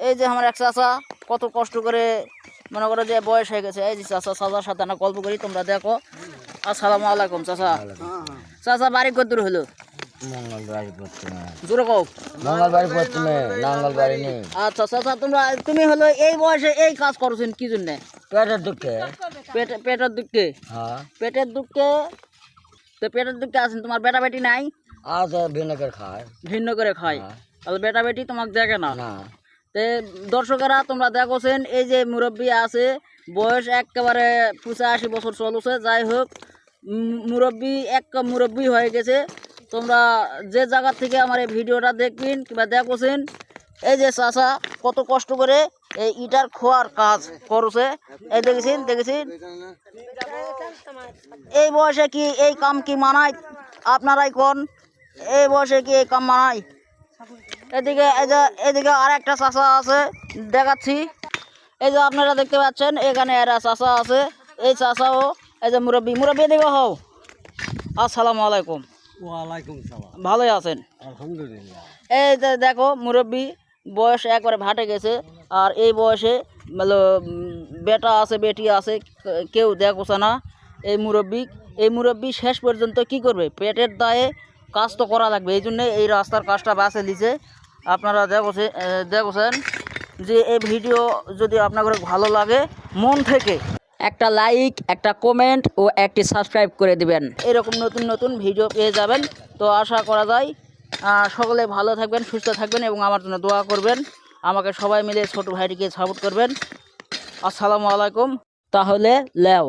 এই যে আমার এক চাচা কত কষ্ট করে মনে করো যে বয়স হয়ে গেছে। এই যে চাচা, চাচার সাথে না গল্প করি, তোমরা দেখো। আসসালামু আলাইকুম চাচা। চাচা বাড়ি কত দূর হলো? মঙ্গলবাড়ি পশ্চিমে। জোরে কও। মঙ্গলবাড়ি পশ্চিমে, নাঙ্গলবাড়ি নেই। আচ্ছা চাচা, তুমি হলো এই বয়সে এই কাজ করছেন কি জন্য? পেটের দুঃখে। পেটের দুঃখে? হ্যাঁ। পেটের দুঃখে? তো পেটের দুঃখে আছেন, তোমার বেটা বেটি নাই? আছে, ভিন্ন করে খায়। ভিন্ন করে খায়? তাহলে বেটা বেটি তোমাকে দেখে না? না। তে দর্শকেরা তোমরা দেখোছেন, এই যে মুরব্বী আছে, বয়স একেবারে 85 বছর চলছে। যাই হোক, মুরব্বী হয়ে গেছে। তোমরা যে জায়গা থেকে আমার এই ভিডিওটা দেখবেন কিংবা দেখোছেন, এই যে চাচা কত কষ্ট করে এই ইটার খোয়ার কাজ করছে। এই দেখেছেন এই বয়সে কি এই কাম কি মানায়? আপনারাই কোন, এই বয়সে কি এই কাম মানায়? এদিকে আর একটা চাচা আছে, দেখাচ্ছি। এই যে আপনারা দেখতে পাচ্ছেন, এখানে এরা চাচা আছে। এই চাচাও এই যে মুরব্বী এদিকে হও। আসসালামু আলাইকুম। ওয়ালাইকুম সালাম। ভালোই আছেন? আলহামদুলিল্লাহ। এই যে দেখো, মুরব্বী বয়স একবারে ভাটে গেছে। আর এই বয়সে বেটা আছে বেটি আছে, কেউ দেখছে না। এই মুরব্বী শেষ পর্যন্ত কি করবে? পেটের দায়ে কাজ তো করা লাগবে, এই জন্যে এই রাস্তার কাজটা বাছে নিছে। আপনারা দেখছেন যে এই ভিডিও যদি আপনাদের ভালো লাগে, মন থেকে একটা লাইক, একটা কমেন্ট ও একটি সাবস্ক্রাইব করে দিবেন। এরকম নতুন নতুন ভিডিও পেয়ে যাবেন। তো আশা করা যায় সকলে ভালো থাকবেন, সুস্থ থাকবেন এবং আমার জন্য দোয়া করবেন। আমাকে সবাই মিলে ছোট ভাইটিকে সাপোর্ট করবেন। আসসালামু আলাইকুম। তাহলে লেও।